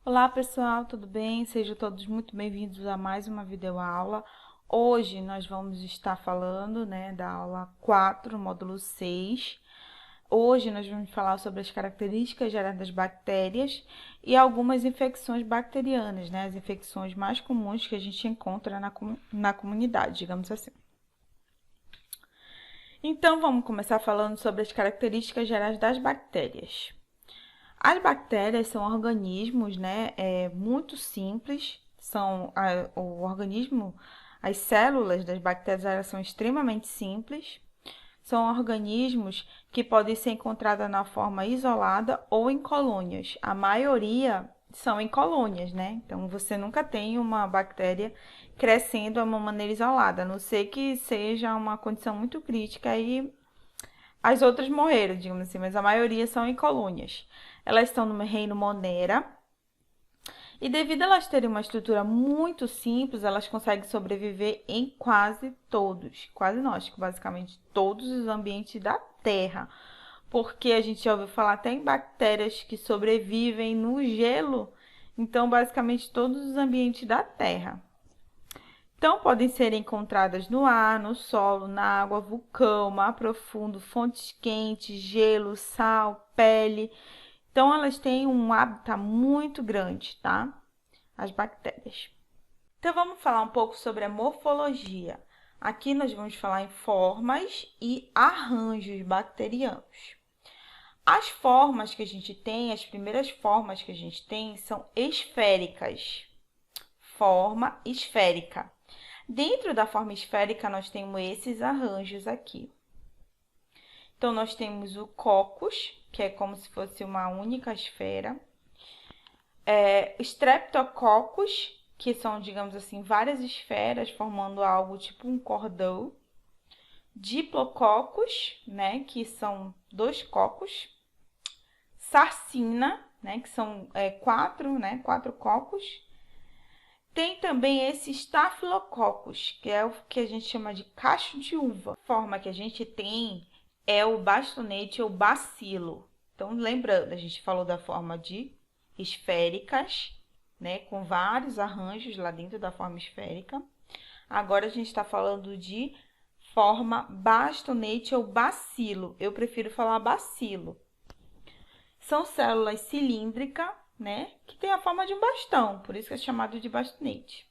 Olá pessoal, tudo bem? Sejam todos muito bem-vindos a mais uma videoaula. Hoje nós vamos estar falando, da aula 4, módulo 6. Hoje nós vamos falar sobre as características gerais das bactérias e algumas infecções bacterianas, as infecções mais comuns que a gente encontra na comunidade, digamos assim. Então vamos começar falando sobre as características gerais das bactérias. As bactérias são organismos, muito simples. O organismo, as células das bactérias, elas são extremamente simples. São organismos que podem ser encontrados na forma isolada ou em colônias. A maioria são em colônias, Então, você nunca tem uma bactéria crescendo de uma maneira isolada, a não ser que seja uma condição muito crítica e as outras morreram, digamos assim, mas a maioria são em colônias. Elas estão no reino Monera. E devido a elas terem uma estrutura muito simples, elas conseguem sobreviver em quase nós, basicamente todos os ambientes da Terra. Porque a gente já ouviu falar até em bactérias que sobrevivem no gelo, então basicamente todos os ambientes da Terra. Então, podem ser encontradas no ar, no solo, na água, vulcão, mar profundo, fontes quentes, gelo, sal, pele. Então, elas têm um hábitat muito grande, tá? As bactérias. Então, vamos falar um pouco sobre a morfologia. Aqui nós vamos falar em formas e arranjos bacterianos. As formas que a gente tem, as primeiras formas que a gente tem são esféricas. Forma esférica. Dentro da forma esférica, nós temos esses arranjos aqui. Então, nós temos o coccus, que é como se fosse uma única esfera. Streptococcus, que são, digamos assim, várias esferas formando algo tipo um cordão. Diplococcus, que são 2 cocos. Sarcina, que são 4 cocos. Tem também esse Staphylococcus, que é o que a gente chama de cacho de uva. A forma que a gente tem é o bastonete ou bacilo. Então, lembrando, a gente falou da forma de esféricas, com vários arranjos lá dentro da forma esférica. Agora, a gente está falando de forma bastonete ou bacilo. Eu prefiro falar bacilo. São células cilíndricas, que tem a forma de um bastão, por isso que é chamado de bastonete.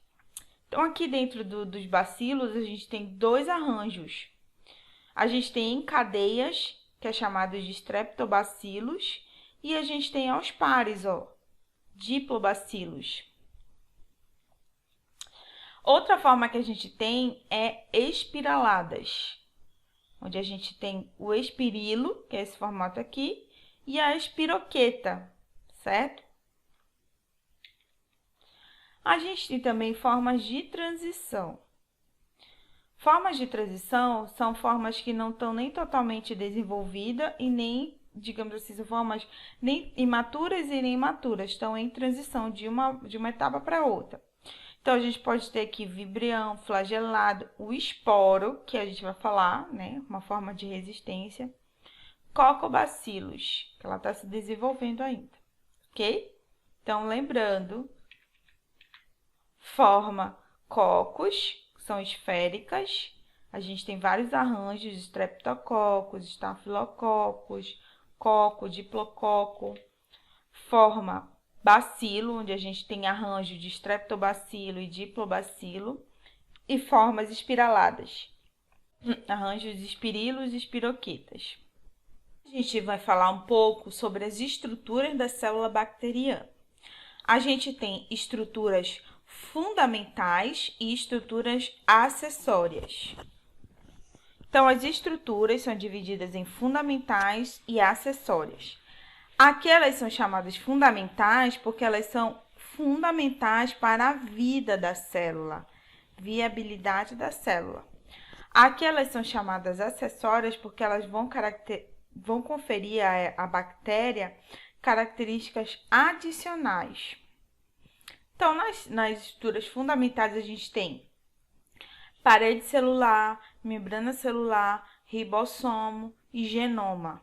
Então, aqui dentro dos bacilos, a gente tem 2 arranjos. A gente tem em cadeias, que é chamado de streptobacilos, e a gente tem aos pares, diplobacilos. Outra forma que a gente tem é espiraladas, onde a gente tem o espirilo, que é esse formato aqui, e a espiroqueta, certo? A gente tem também formas de transição. Formas de transição são formas que não estão nem totalmente desenvolvidas e nem, digamos assim, são formas nem imaturas e nem maturas, estão em transição de uma etapa para outra. Então, a gente pode ter aqui vibrião, flagelado, o esporo, que a gente vai falar, uma forma de resistência, cocobacilos, que ela está se desenvolvendo ainda, ok? Então, lembrando, forma cocos, são esféricas. A gente tem vários arranjos, streptococcus, estafilococcus, coco, diplococo. Forma bacilo, onde a gente tem arranjo de streptobacilo e diplobacilo. E formas espiraladas, arranjos de espirilos e espiroquetas. A gente vai falar um pouco sobre as estruturas da célula bacteriana. A gente tem estruturas fundamentais e estruturas acessórias. Então, as estruturas são divididas em fundamentais e acessórias. Aqui elas são chamadas fundamentais porque elas são fundamentais para a vida da célula, viabilidade da célula. Aqui elas são chamadas acessórias porque elas vão conferir à bactéria características adicionais. Então, nas estruturas fundamentais, a gente tem parede celular, membrana celular, ribossomo e genoma.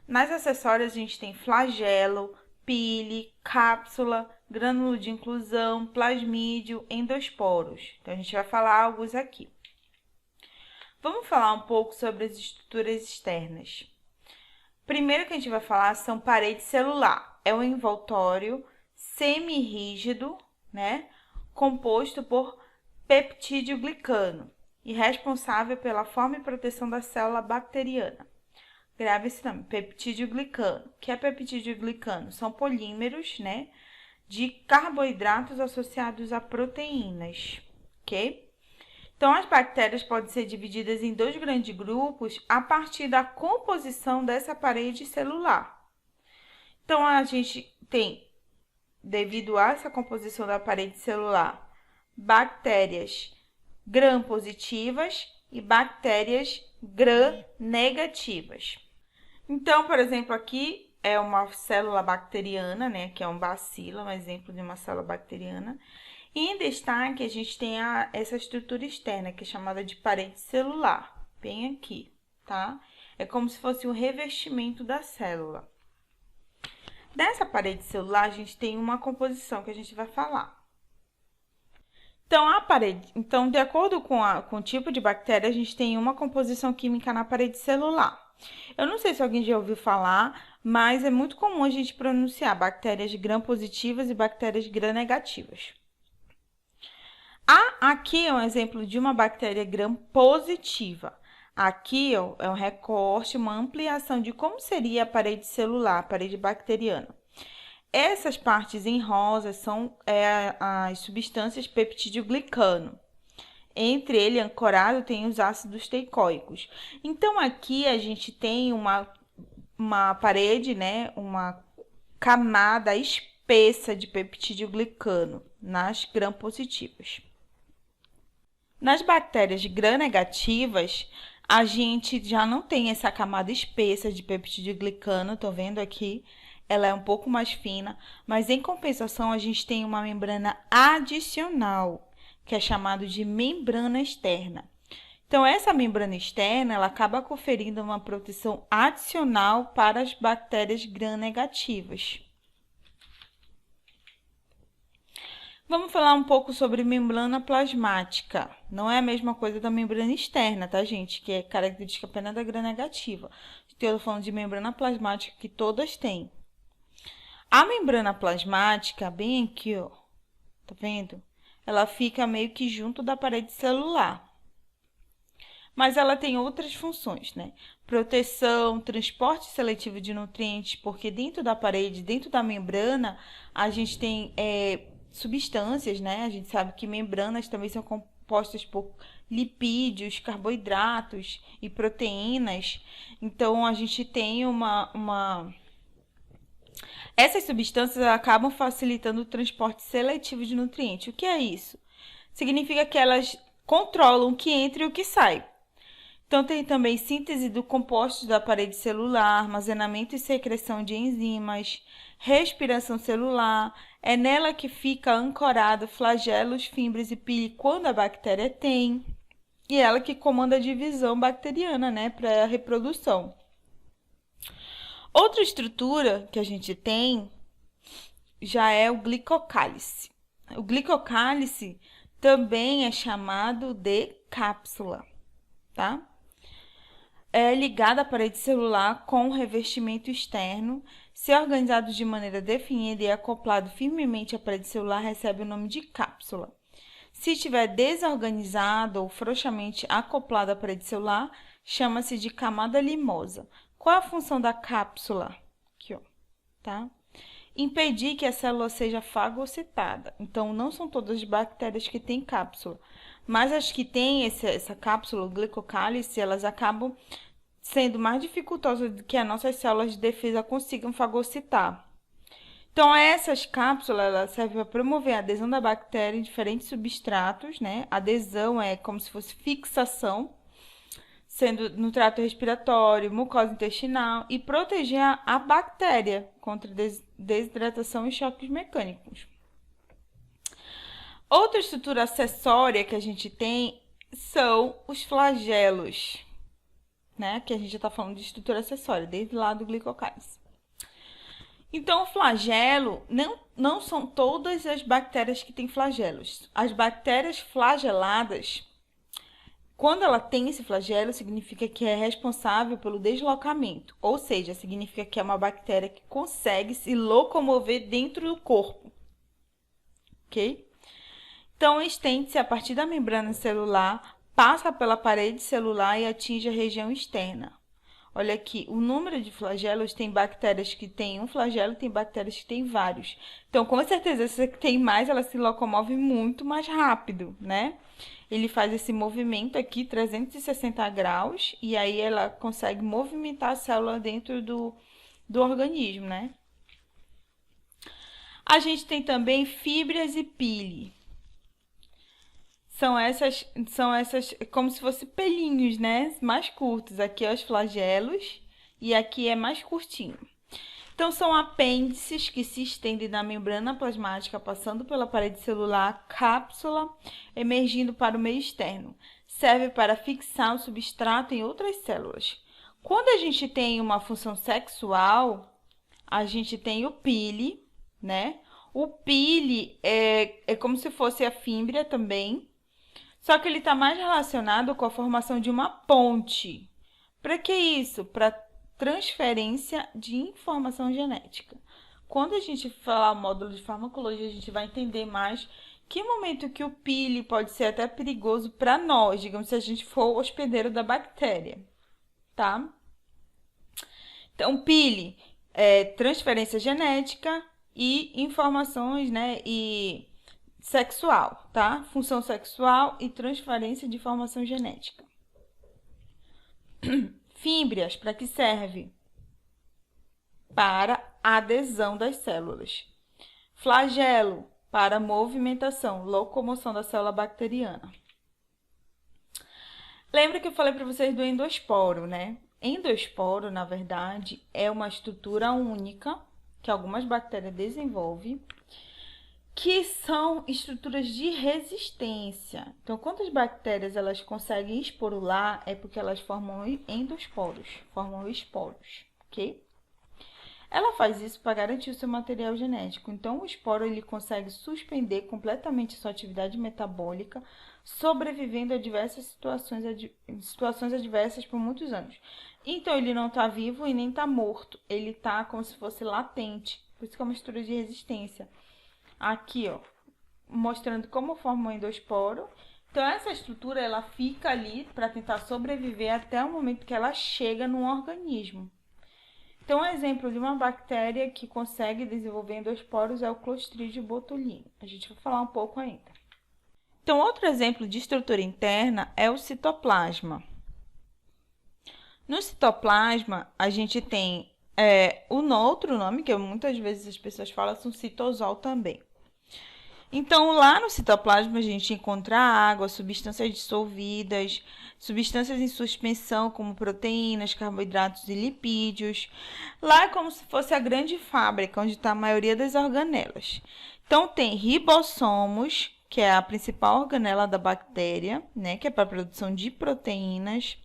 Nas acessórias, a gente tem flagelo, pile, cápsula, grânulo de inclusão, plasmídio, endosporos. Então, a gente vai falar alguns aqui. Vamos falar um pouco sobre as estruturas externas. Primeiro que a gente vai falar são parede celular. É um envoltório semirrígido, né? Composto por peptídeo glicano e responsável pela forma e proteção da célula bacteriana. Grave esse nome, peptídeo glicano. O que é peptídeo glicano? São polímeros, né, de carboidratos associados a proteínas, ok? Então, as bactérias podem ser divididas em dois grandes grupos a partir da composição dessa parede celular. Então, a gente tem, devido a essa composição da parede celular, bactérias gram-positivas e bactérias gram-negativas. Então, por exemplo, aqui é uma célula bacteriana, né, que é um bacilo, um exemplo de uma célula bacteriana. E em destaque, a gente tem essa estrutura externa, que é chamada de parede celular, bem aqui, tá? É como se fosse um revestimento da célula. Dessa parede celular, a gente tem uma composição que a gente vai falar. Então, de acordo com o tipo de bactéria, a gente tem uma composição química na parede celular. Eu não sei se alguém já ouviu falar, mas é muito comum a gente pronunciar bactérias gram-positivas e bactérias gram-negativas. Aqui é um exemplo de uma bactéria gram-positiva. Aqui ó, é um recorte, uma ampliação de como seria a parede celular, a parede bacteriana. Essas partes em rosa são as substâncias peptídeo-glicano. Entre ele, ancorado, tem os ácidos teicoicos. Então, aqui a gente tem uma parede, né, uma camada espessa de peptídeo-glicano nas gram-positivas. Nas bactérias gram-negativas, a gente já não tem essa camada espessa de peptídeo-glicano, tô vendo aqui? Ela é um pouco mais fina, mas em compensação a gente tem uma membrana adicional, que é chamado de membrana externa. Então, essa membrana externa, ela acaba conferindo uma proteção adicional para as bactérias gram-negativas. Vamos falar um pouco sobre membrana plasmática. Não é a mesma coisa da membrana externa, tá, gente? Que é característica apenas da gram-negativa. Estou falando de membrana plasmática que todas têm. A membrana plasmática, bem aqui, ó, tá vendo? Ela fica meio que junto da parede celular. Mas ela tem outras funções, né? Proteção, transporte seletivo de nutrientes, porque dentro da parede, dentro da membrana, a gente tem substâncias, né? A gente sabe que membranas também são compostas por lipídios, carboidratos e proteínas. Então, a gente tem Essas substâncias acabam facilitando o transporte seletivo de nutrientes. O que é isso? Significa que elas controlam o que entra e o que sai. Então, tem também síntese do compostos da parede celular, armazenamento e secreção de enzimas, respiração celular. É nela que fica ancorado flagelos, fibras e pili quando a bactéria tem. E ela que comanda a divisão bacteriana, né, para a reprodução. Outra estrutura que a gente tem já é o glicocálice. O glicocálice também é chamado de cápsula, tá? É ligado à parede celular com o revestimento externo. Se organizado de maneira definida e acoplado firmemente à parede celular, recebe o nome de cápsula. Se estiver desorganizado ou frouxamente acoplado à parede celular, chama-se de camada limosa. Qual é a função da cápsula? Aqui, ó, tá? Impedir que a célula seja fagocitada. Então, não são todas as bactérias que têm cápsula, mas as que têm essa cápsula, o glicocálice, elas acabam sendo mais dificultosas do que as nossas células de defesa consigam fagocitar. Então, essas cápsulas elas servem para promover a adesão da bactéria em diferentes substratos, né? Adesão é como se fosse fixação, sendo no trato respiratório, mucosa intestinal, e proteger a bactéria contra desidratação e choques mecânicos. Outra estrutura acessória que a gente tem são os flagelos, né? Que a gente já está falando de estrutura acessória, desde lá do glicocálice. Então, o flagelo não são todas as bactérias que têm flagelos. As bactérias flageladas, quando ela tem esse flagelo, significa que é responsável pelo deslocamento, ou seja, significa que é uma bactéria que consegue se locomover dentro do corpo, ok? Então, estende-se a partir da membrana celular, passa pela parede celular e atinge a região externa. Olha aqui, o número de flagelos, tem bactérias que têm um flagelo, tem bactérias que têm vários. Então, com certeza, essa que tem mais, ela se locomove muito mais rápido, né? Ele faz esse movimento aqui, 360 graus, e aí ela consegue movimentar a célula dentro do organismo, né? A gente tem também fíbrias e pili. São essas como se fossem pelinhos, né? Mais curtos. Aqui é os flagelos e aqui é mais curtinho. Então, são apêndices que se estendem na membrana plasmática, passando pela parede celular, cápsula, emergindo para o meio externo. Serve para fixar o substrato em outras células. Quando a gente tem uma função sexual, a gente tem o pili, né? O pili é como se fosse a fímbria também, só que ele está mais relacionado com a formação de uma ponte. Para que isso? Para transferência de informação genética. Quando a gente falar o módulo de farmacologia, a gente vai entender mais que momento que o pili pode ser até perigoso para nós, digamos, se a gente for hospedeiro da bactéria, tá? Então, pili é transferência genética e informações, né, e sexual, tá? Função sexual e transferência de informação genética. Fímbrias, para que serve? Para adesão das células. Flagelo, para movimentação, locomoção da célula bacteriana. Lembra que eu falei para vocês do endosporo, né? Endosporo, na verdade, é uma estrutura única que algumas bactérias desenvolvem, que são estruturas de resistência. Então, quando as bactérias elas conseguem esporular, é porque elas formam endosporos, formam esporos, ok? Ela faz isso para garantir o seu material genético. Então, o esporo ele consegue suspender completamente sua atividade metabólica, sobrevivendo a diversas situações adversas por muitos anos. Então, ele não está vivo e nem está morto. Ele está como se fosse latente. Por isso que é uma estrutura de resistência. Aqui, ó, mostrando como forma o endosporo. Então, essa estrutura ela fica ali para tentar sobreviver até o momento que ela chega no organismo. Então, um exemplo de uma bactéria que consegue desenvolver endosporos é o Clostridium botulinum. A gente vai falar um pouco ainda. Então, outro exemplo de estrutura interna é o citoplasma. No citoplasma, a gente tem outro nome, que muitas vezes as pessoas falam, são citosol também. Então, lá no citoplasma, a gente encontra água, substâncias dissolvidas, substâncias em suspensão, como proteínas, carboidratos e lipídios. Lá é como se fosse a grande fábrica, onde está a maioria das organelas. Então, tem ribossomos, que é a principal organela da bactéria, né, que é para a produção de proteínas,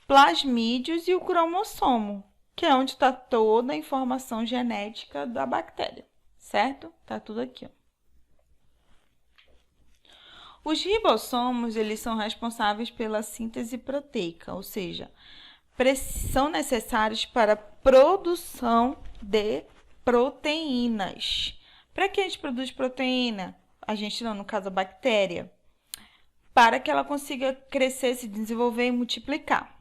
plasmídios e o cromossomo, que é onde está toda a informação genética da bactéria, certo? Tá tudo aqui, ó. Os ribossomos, eles são responsáveis pela síntese proteica, ou seja, são necessários para a produção de proteínas. Para que a gente produz proteína? A gente não, no caso a bactéria. Para que ela consiga crescer, se desenvolver e multiplicar.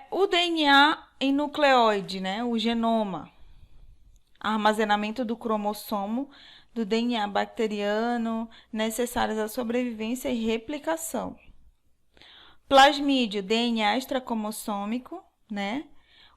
O DNA em nucleoide, né? O genoma. Armazenamento do cromossomo do DNA bacteriano necessários à sobrevivência e replicação. Plasmídio, DNA extracromossômico, né?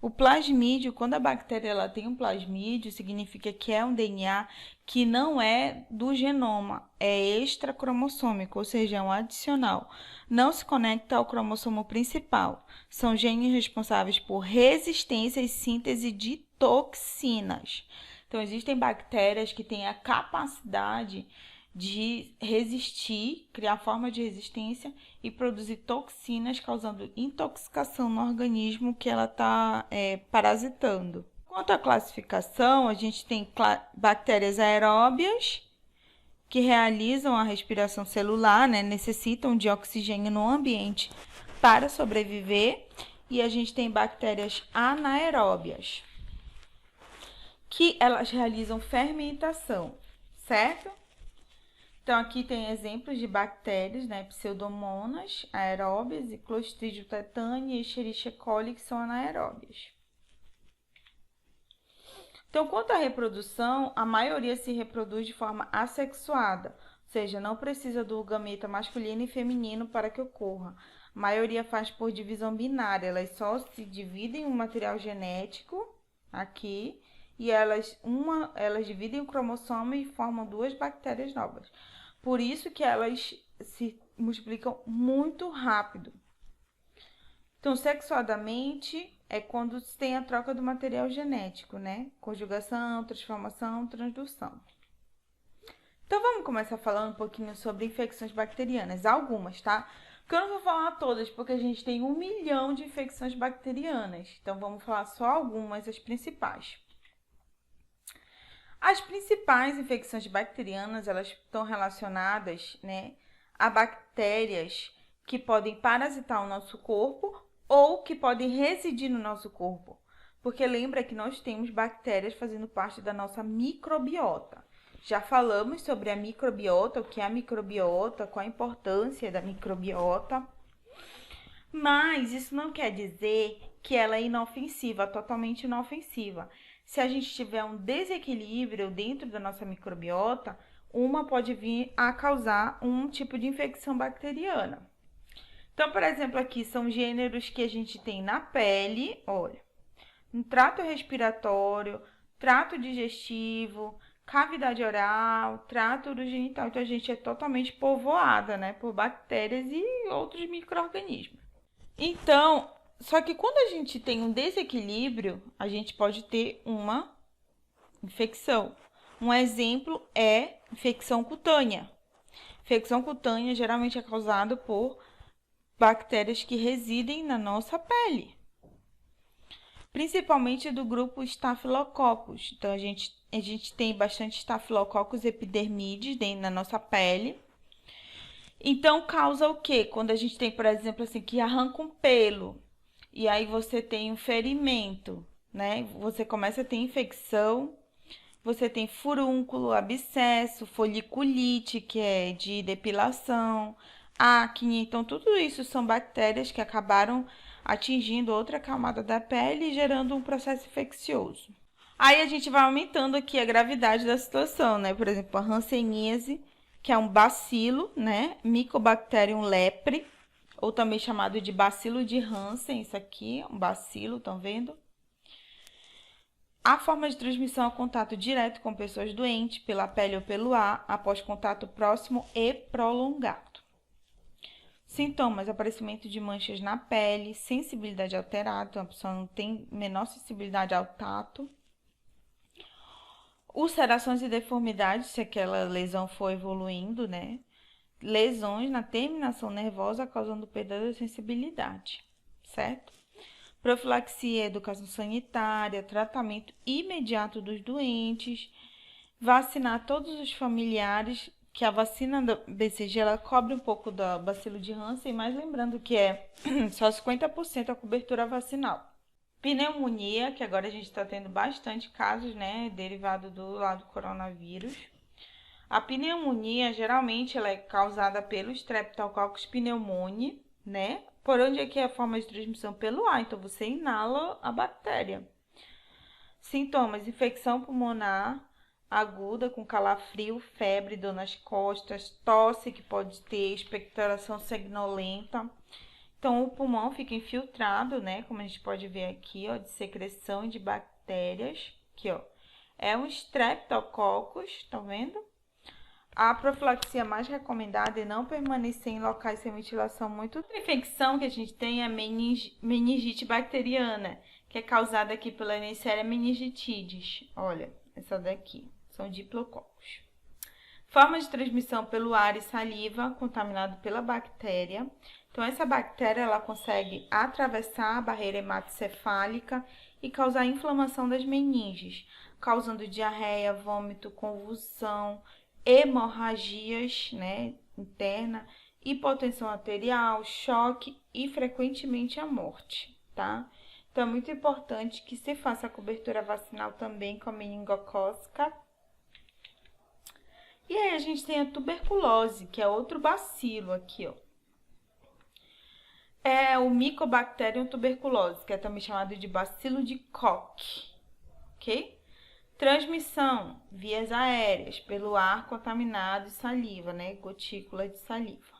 O plasmídio, quando a bactéria ela tem um plasmídio, significa que é um DNA que não é do genoma, é extracromossômico, ou seja, é um adicional. Não se conecta ao cromossomo principal. São genes responsáveis por resistência e síntese de toxinas. Então, existem bactérias que têm a capacidade de resistir, criar forma de resistência e produzir toxinas, causando intoxicação no organismo que ela está parasitando. Quanto à classificação, a gente tem bactérias aeróbias, que realizam a respiração celular, né? Necessitam de oxigênio no ambiente para sobreviver. E a gente tem bactérias anaeróbias, que elas realizam fermentação, certo? Então, aqui tem exemplos de bactérias, né? Pseudomonas aeróbias e Clostridium tetani e Escherichia coli, que são anaeróbias. Então, quanto à reprodução, a maioria se reproduz de forma assexuada, ou seja, não precisa do gameta masculino e feminino para que ocorra. A maioria faz por divisão binária, elas só se dividem o material genético aqui e elas dividem o cromossomo e formam duas bactérias novas. Por isso que elas se multiplicam muito rápido. Então, sexuadamente é quando se tem a troca do material genético, né? Conjugação, transformação, transdução. Então, vamos começar falando um pouquinho sobre infecções bacterianas. Algumas, tá? Porque eu não vou falar todas, porque a gente tem 1 milhão de infecções bacterianas. Então, vamos falar só algumas, as principais. As principais infecções bacterianas, elas estão relacionadas, né, a bactérias que podem parasitar o nosso corpo ou que podem residir no nosso corpo. Porque lembra que nós temos bactérias fazendo parte da nossa microbiota. Já falamos sobre a microbiota, o que é a microbiota, qual a importância da microbiota. Mas isso não quer dizer que ela é inofensiva, totalmente inofensiva. Se a gente tiver um desequilíbrio dentro da nossa microbiota, uma pode vir a causar um tipo de infecção bacteriana. Então, por exemplo, aqui são gêneros que a gente tem na pele, olha, no trato respiratório, trato digestivo, cavidade oral, trato urogenital. Então, a gente é totalmente povoada, né, por bactérias e outros micro-organismos. Então, só que quando a gente tem um desequilíbrio, a gente pode ter uma infecção. Um exemplo é infecção cutânea. Infecção cutânea geralmente é causada por bactérias que residem na nossa pele, principalmente do grupo Staphylococcus. Então, a gente tem bastante Staphylococcus epidermidis dentro da nossa pele. Então, causa o quê? Quando a gente tem, por exemplo, assim, que arranca um pelo, e aí você tem um ferimento, né? Você começa a ter infecção, você tem furúnculo, abscesso, foliculite, que é de depilação, acne. Então, tudo isso são bactérias que acabaram atingindo outra camada da pele e gerando um processo infeccioso. Aí a gente vai aumentando aqui a gravidade da situação, né? Por exemplo, a hanseníase, que é um bacilo, né? Mycobacterium lepre, ou também chamado de bacilo de Hansen, isso aqui, um bacilo, estão vendo? A forma de transmissão é contato direto com pessoas doentes, pela pele ou pelo ar, após contato próximo e prolongado. Sintomas: aparecimento de manchas na pele, sensibilidade alterada, então a pessoa não tem menor sensibilidade ao tato. Ulcerações e deformidades, se aquela lesão for evoluindo, né? Lesões na terminação nervosa causando perda da sensibilidade, certo? Profilaxia, educação sanitária, tratamento imediato dos doentes, vacinar todos os familiares, que a vacina da BCG ela cobre um pouco da bacilo de Hansen, mas lembrando que é só 50% a cobertura vacinal. Pneumonia, que agora a gente está tendo bastante casos, né, derivado do lado do coronavírus. A pneumonia, geralmente, ela é causada pelo Streptococcus pneumoniae, né? Por onde é que é a forma de transmissão? Pelo ar, então você inala a bactéria. Sintomas: infecção pulmonar aguda com calafrio, febre, dor nas costas, tosse que pode ter, expectoração sanguinolenta. Então, o pulmão fica infiltrado, né? Como a gente pode ver aqui, ó, de secreção de bactérias. Aqui, ó. É um Streptococcus, tá vendo? A profilaxia mais recomendada é não permanecer em locais sem ventilação muito. Outra infecção que a gente tem é a meningite bacteriana, que é causada aqui pela Neisseria meningitidis. Olha, essa daqui, são diplococos. Forma de transmissão pelo ar e saliva, contaminado pela bactéria. Então, essa bactéria, ela consegue atravessar a barreira hematocefálica e causar inflamação das meninges, causando diarreia, vômito, convulsão, hemorragias, né, interna, hipotensão arterial, choque e, frequentemente, a morte, tá? Então, é muito importante que se faça a cobertura vacinal também com a meningocócica. E aí, a gente tem a tuberculose, que é outro bacilo aqui, ó. É o Mycobacterium tuberculose, que é também chamado de bacilo de Koch, ok? Transmissão, vias aéreas, pelo ar contaminado e saliva, né? Gotícula de saliva.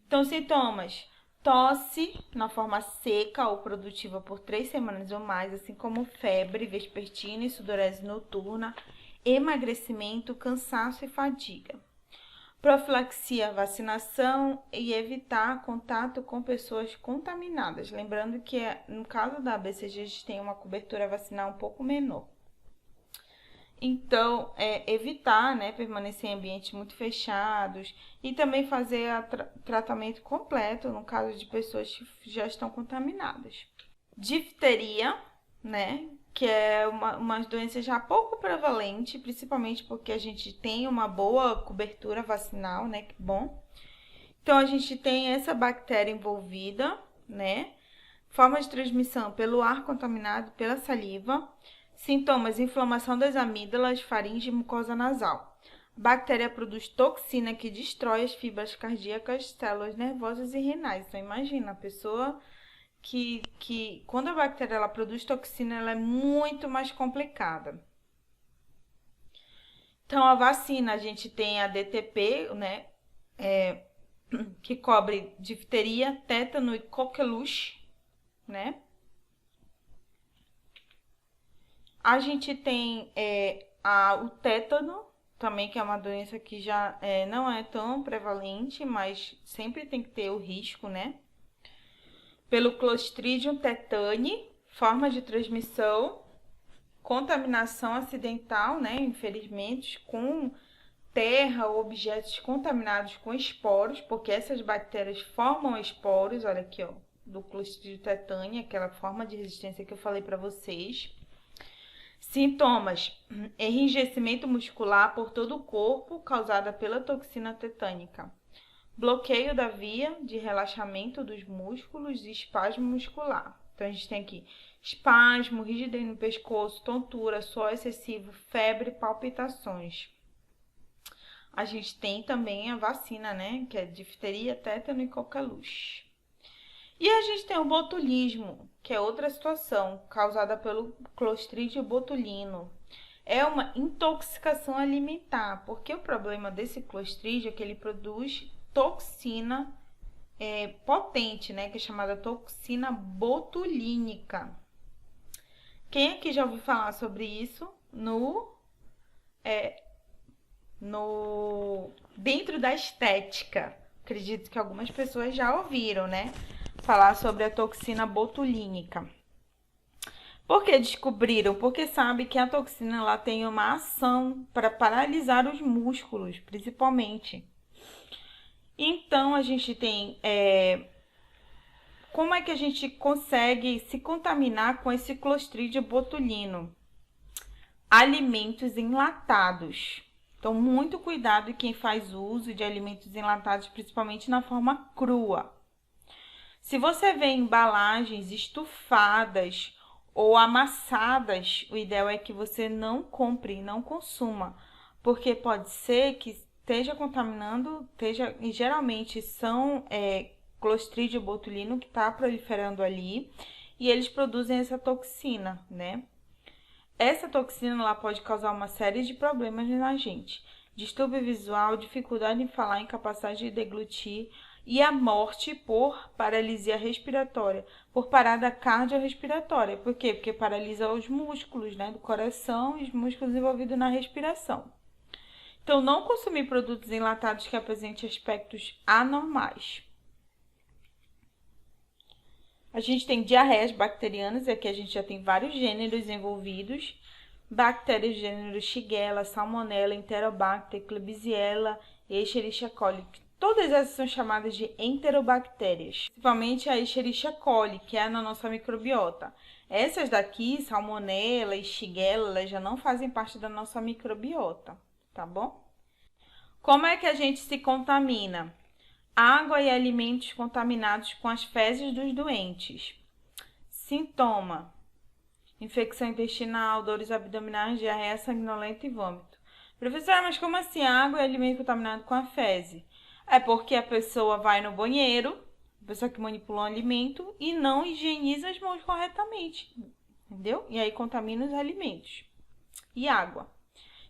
Então, sintomas: tosse na forma seca ou produtiva por 3 semanas ou mais, assim como febre vespertina e sudorese noturna, emagrecimento, cansaço e fadiga. Profilaxia, vacinação e evitar contato com pessoas contaminadas. Lembrando que no caso da BCG a gente tem uma cobertura vacinal um pouco menor. Então, evitar, né, permanecer em ambientes muito fechados e também fazer tratamento completo no caso de pessoas que já estão contaminadas. Difteria, né, que é uma doença já pouco prevalente, principalmente porque a gente tem uma boa cobertura vacinal, né, que bom. Então, a gente tem essa bactéria envolvida, né, forma de transmissão pelo ar contaminado, pela saliva. Sintomas: inflamação das amígdalas, faringe e mucosa nasal. A bactéria produz toxina que destrói as fibras cardíacas, células nervosas e renais. Então, imagina, a pessoa que quando a bactéria ela produz toxina, ela é muito mais complicada. Então, a vacina, a gente tem a DTP, né, que cobre difteria, tétano e coqueluche, né? A gente tem o tétano, também, que é uma doença que já não é tão prevalente, mas sempre tem que ter o risco, né? Pelo Clostridium tetani, forma de transmissão, contaminação acidental, né? Infelizmente, com terra ou objetos contaminados com esporos, porque essas bactérias formam esporos, olha aqui, ó, do Clostridium tetani, aquela forma de resistência que eu falei para vocês. Sintomas: enrijecimento muscular por todo o corpo causada pela toxina tetânica, bloqueio da via de relaxamento dos músculos e espasmo muscular. Então, a gente tem aqui espasmo, rigidez no pescoço, tontura, suor excessivo, febre, palpitações. A gente tem também a vacina, né, que é difteria, tétano e coqueluche. E a gente tem o botulismo, que é outra situação causada pelo Clostridium botulino. É uma intoxicação alimentar, porque o problema desse Clostridium é que ele produz toxina potente, né, que é chamada toxina botulínica. Quem aqui já ouviu falar sobre isso dentro da estética? Acredito que algumas pessoas já ouviram, né, falar sobre a toxina botulínica. Por que descobriram? Porque sabe que a toxina ela tem uma ação para paralisar os músculos, principalmente. Então, a gente tem... como é que a gente consegue se contaminar com esse Clostridium botulino? Alimentos enlatados. Então, muito cuidado quem faz uso de alimentos enlatados, principalmente na forma crua. Se você vê embalagens estufadas ou amassadas, o ideal é que você não compre, não consuma, porque pode ser que esteja contaminando, e geralmente são Clostridium botulino que está proliferando ali, e eles produzem essa toxina, né? Essa toxina ela pode causar uma série de problemas na gente. Distúrbio visual, dificuldade em falar, incapacidade de deglutir e a morte por paralisia respiratória, por parada cardiorrespiratória. Por quê? Porque paralisa os músculos, né, do coração e os músculos envolvidos na respiração. Então, não consumir produtos enlatados que apresentem aspectos anormais. A gente tem diarreias bacterianas, e aqui a gente já tem vários gêneros envolvidos. bactérias do gênero Shigella, Salmonella, Enterobacter, Klebsiella e Escherichia coli. Todas essas são chamadas de enterobactérias, principalmente a Escherichia coli, que é na nossa microbiota. Essas daqui, Salmonella e Shigella, elas já não fazem parte da nossa microbiota, tá bom? Como é que a gente se contamina? Água e alimentos contaminados com as fezes dos doentes. Sintoma: infecção intestinal, dores abdominais, diarreia sanguinolenta e vômito. Professora, mas como assim água e alimento contaminado com a fezes? É porque a pessoa vai no banheiro, a pessoa que manipulou o alimento, e não higieniza as mãos corretamente, entendeu? E aí contamina os alimentos e água.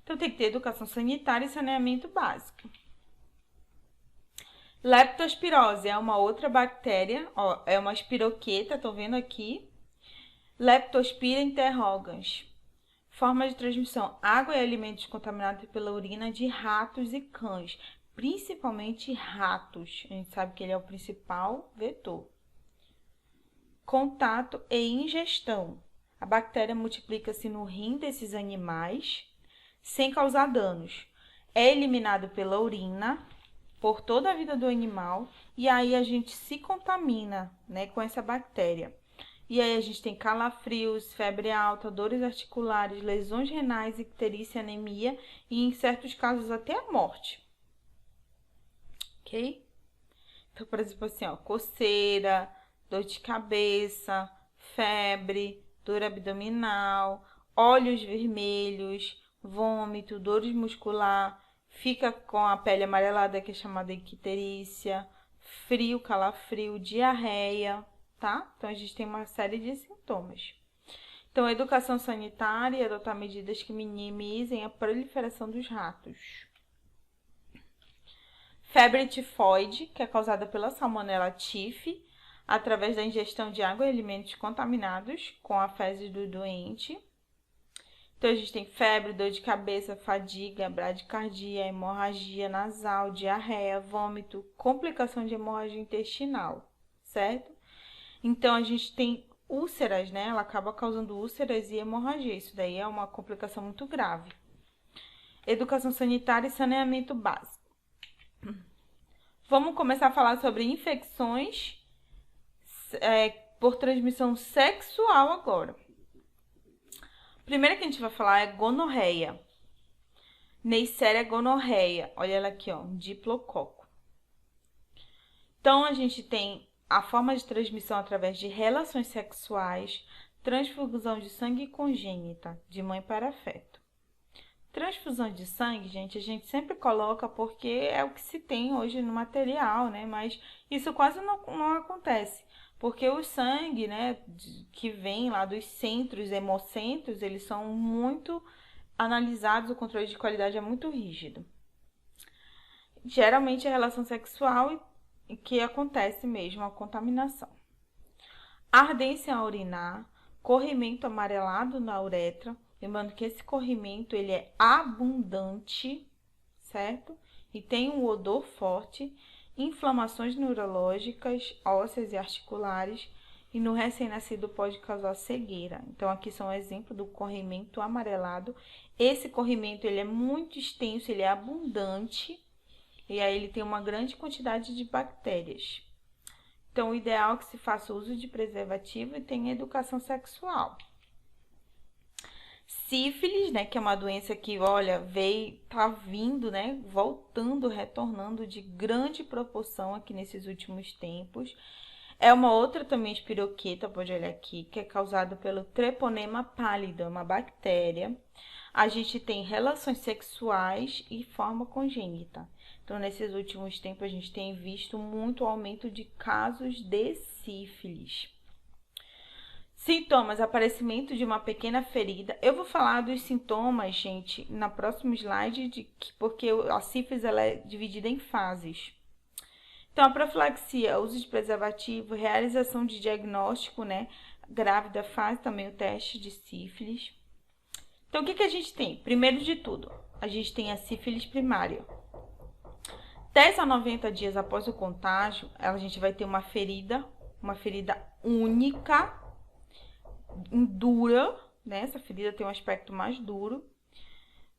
Então tem que ter educação sanitária e saneamento básico. Leptospirose é uma outra bactéria, ó, é uma espiroqueta, tô vendo aqui. Leptospira interrogans. Forma de transmissão: água e alimentos contaminados pela urina de ratos e cães, principalmente ratos. A gente sabe que ele é o principal vetor. Contato e ingestão: a bactéria multiplica-se no rim desses animais sem causar danos. É eliminado pela urina por toda a vida do animal e aí a gente se contamina, né, com essa bactéria. E aí a gente tem calafrios, febre alta, dores articulares, lesões renais, icterícia, anemia e em certos casos até a morte. Ok? Então, por exemplo, assim, ó, coceira, dor de cabeça, febre, dor abdominal, olhos vermelhos, vômito, dores muscular, fica com a pele amarelada, que é chamada icterícia, frio, calafrio, diarreia, tá? Então, a gente tem uma série de sintomas. Então, a educação sanitária e adotar medidas que minimizem a proliferação dos ratos. Febre tifoide, que é causada pela Salmonella typhi, através da ingestão de água e alimentos contaminados com a fezes do doente. Então, a gente tem febre, dor de cabeça, fadiga, bradicardia, hemorragia nasal, diarreia, vômito, complicação de hemorragia intestinal, certo? Então, a gente tem úlceras, né? Ela acaba causando úlceras e hemorragia. Isso daí é uma complicação muito grave. Educação sanitária e saneamento básico. Vamos começar a falar sobre infecções por transmissão sexual agora. Primeiro que a gente vai falar é gonorreia. Neisseria gonorreia. Olha ela aqui, ó, um diplococo. Então, a gente tem a forma de transmissão através de relações sexuais, transfusão de sangue congênita, de mãe para feto. Transfusão de sangue, gente, a gente sempre coloca porque é o que se tem hoje no material, né? Mas isso quase não acontece. Porque o sangue, né, que vem lá dos centros, hemocentros, eles são muito analisados, o controle de qualidade é muito rígido. Geralmente é relação sexual e que acontece mesmo a contaminação. Ardência ao urinar, corrimento amarelado na uretra, lembrando que esse corrimento ele é abundante, certo? E tem um odor forte. Inflamações neurológicas, ósseas e articulares, e no recém-nascido pode causar cegueira. Então, aqui são um exemplo do corrimento amarelado. Esse corrimento ele é muito extenso, ele é abundante, e aí ele tem uma grande quantidade de bactérias. Então, o ideal é que se faça uso de preservativo e tenha educação sexual. Sífilis, né, que é uma doença que, olha, tá vindo, né, voltando, retornando de grande proporção aqui nesses últimos tempos. É uma outra também espiroqueta, pode olhar aqui, que é causada pelo Treponema pálido, é uma bactéria. A gente tem relações sexuais e forma congênita. Então, nesses últimos tempos, a gente tem visto muito aumento de casos de sífilis. Sintomas: aparecimento de uma pequena ferida. Eu vou falar dos sintomas, gente, na próxima slide, porque a sífilis ela é dividida em fases. Então, a profilaxia, uso de preservativo, realização de diagnóstico, né? Grávida faz também o teste de sífilis. Então, o que a gente tem? Primeiro de tudo, a gente tem a sífilis primária. 10 a 90 dias após o contágio, a gente vai ter uma ferida única, dura, né? Essa ferida tem um aspecto mais duro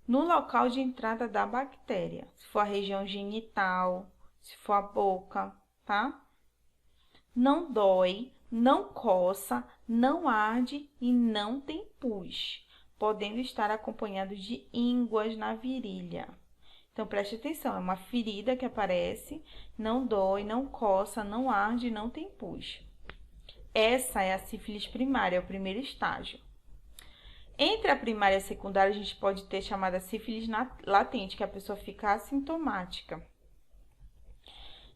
no local de entrada da bactéria. Se for a região genital, se for a boca, tá? Não dói, não coça, não arde e não tem pus, podendo estar acompanhado de ínguas na virilha. Então, preste atenção, é uma ferida que aparece, não dói, não coça, não arde e não tem pus. Essa é a sífilis primária, é o primeiro estágio. Entre a primária e a secundária, a gente pode ter chamada sífilis latente, que a pessoa fica assintomática.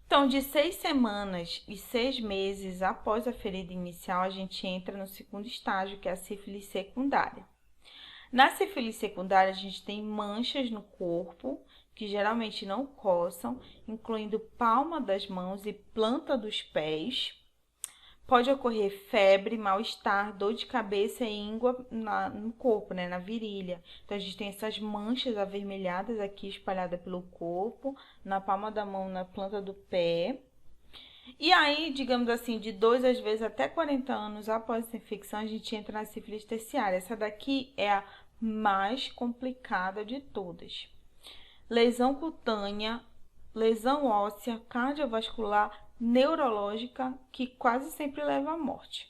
Então, de 6 semanas e 6 meses após a ferida inicial, a gente entra no segundo estágio, que é a sífilis secundária. Na sífilis secundária, a gente tem manchas no corpo, que geralmente não coçam, incluindo palma das mãos e planta dos pés. Pode ocorrer febre, mal-estar, dor de cabeça e íngua no corpo, né, na virilha. Então, a gente tem essas manchas avermelhadas aqui espalhadas pelo corpo, na palma da mão, na planta do pé. E aí, digamos assim, de 2 às vezes até 40 anos após essa infecção, a gente entra na sífilis terciária. Essa daqui é a mais complicada de todas. Lesão cutânea, lesão óssea, cardiovascular, neurológica, que quase sempre leva à morte,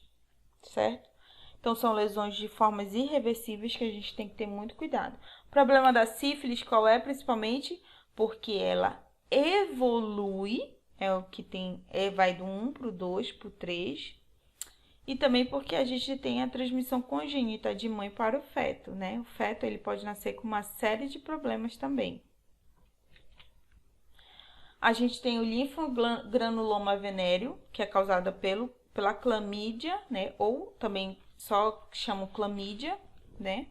certo? Então, são lesões de formas irreversíveis que a gente tem que ter muito cuidado. O problema da sífilis, qual é? Principalmente porque ela evolui, é o que tem, vai do 1 para o 2, para o 3, e também porque a gente tem a transmissão congênita de mãe para o feto, né? O feto, ele pode nascer com uma série de problemas também. A gente tem o linfogranuloma venéreo, que é causada pela clamídia, né? Ou também só chamam clamídia, né?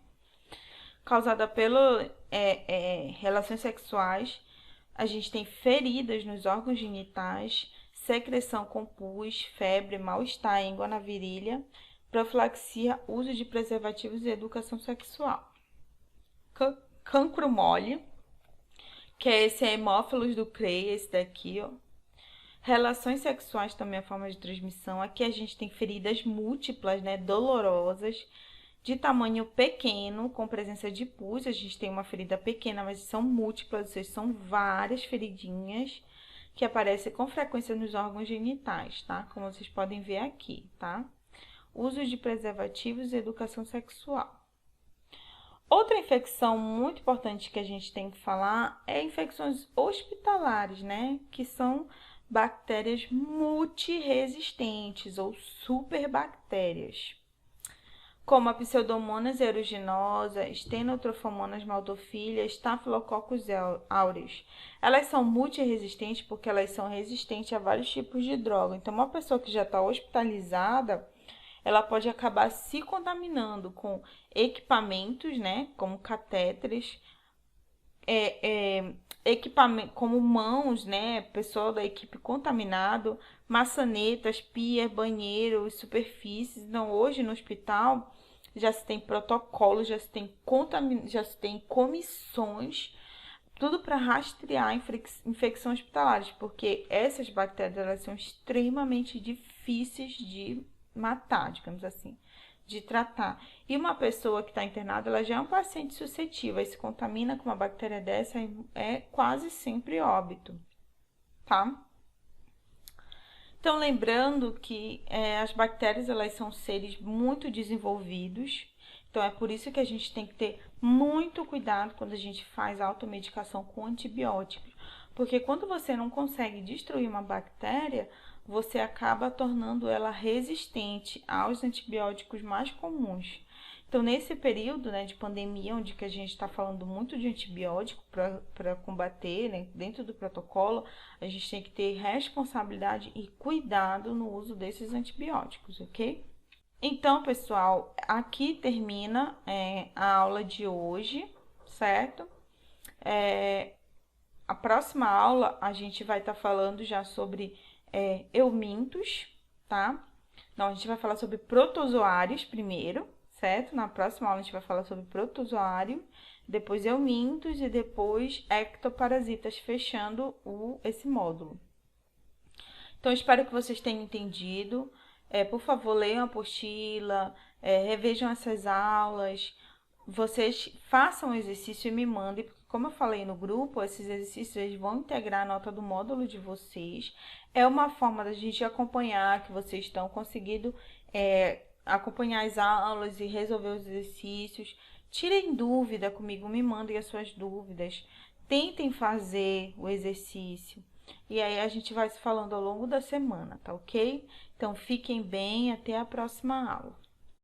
Causada pelas relações sexuais. A gente tem feridas nos órgãos genitais, secreção com pus, febre, mal-estar, íngua na virilha, profilaxia, uso de preservativos e educação sexual. Cancro mole, que é esse hemófilos do Crey, esse daqui, ó. Relações sexuais também é a forma de transmissão. Aqui a gente tem feridas múltiplas, né, dolorosas, de tamanho pequeno, com presença de pus. A gente tem uma ferida pequena, mas são múltiplas, ou seja, são várias feridinhas que aparecem com frequência nos órgãos genitais, tá? Como vocês podem ver aqui, tá? Uso de preservativos e educação sexual. Outra infecção muito importante que a gente tem que falar é infecções hospitalares, né? Que são bactérias multiresistentes ou superbactérias, como a Pseudomonas aeruginosa, Stenotrofomonas maltophilia, Staphylococcus aureus. Elas são multiresistentes porque elas são resistentes a vários tipos de droga. Então, uma pessoa que já está hospitalizada, ela pode acabar se contaminando com equipamentos, né, como catéteres, equipamento, como mãos, né, pessoa da equipe contaminado, maçanetas, pia, banheiro, superfícies. Então, hoje no hospital já se tem protocolos, já se tem comissões, tudo para rastrear infecções hospitalares, porque essas bactérias elas são extremamente difíceis de matar, digamos assim, de tratar. E uma pessoa que está internada, ela já é um paciente suscetível, e se contamina com uma bactéria dessa, é quase sempre óbito, tá? Então, lembrando que as bactérias, elas são seres muito desenvolvidos, então é por isso que a gente tem que ter muito cuidado quando a gente faz automedicação com antibióticos, porque quando você não consegue destruir uma bactéria, você acaba tornando ela resistente aos antibióticos mais comuns. Então, nesse período, né, de pandemia, onde que a gente está falando muito de antibiótico para combater, né, dentro do protocolo, a gente tem que ter responsabilidade e cuidado no uso desses antibióticos, ok? Então, pessoal, aqui termina a aula de hoje, certo? A próxima aula a gente vai estar falando já sobre eumintos, tá? Então, a gente vai falar sobre protozoários primeiro, certo? Na próxima aula a gente vai falar sobre protozoário, depois eumintos e depois ectoparasitas, fechando esse módulo. Então, espero que vocês tenham entendido. Por favor, leiam a apostila, revejam essas aulas, vocês façam o exercício e me mandem, porque como eu falei no grupo, esses exercícios eles vão integrar a nota do módulo de vocês. É uma forma da gente acompanhar que vocês estão conseguindo acompanhar as aulas e resolver os exercícios. Tirem dúvida comigo, me mandem as suas dúvidas. Tentem fazer o exercício. E aí a gente vai se falando ao longo da semana, tá ok? Então fiquem bem, até a próxima aula.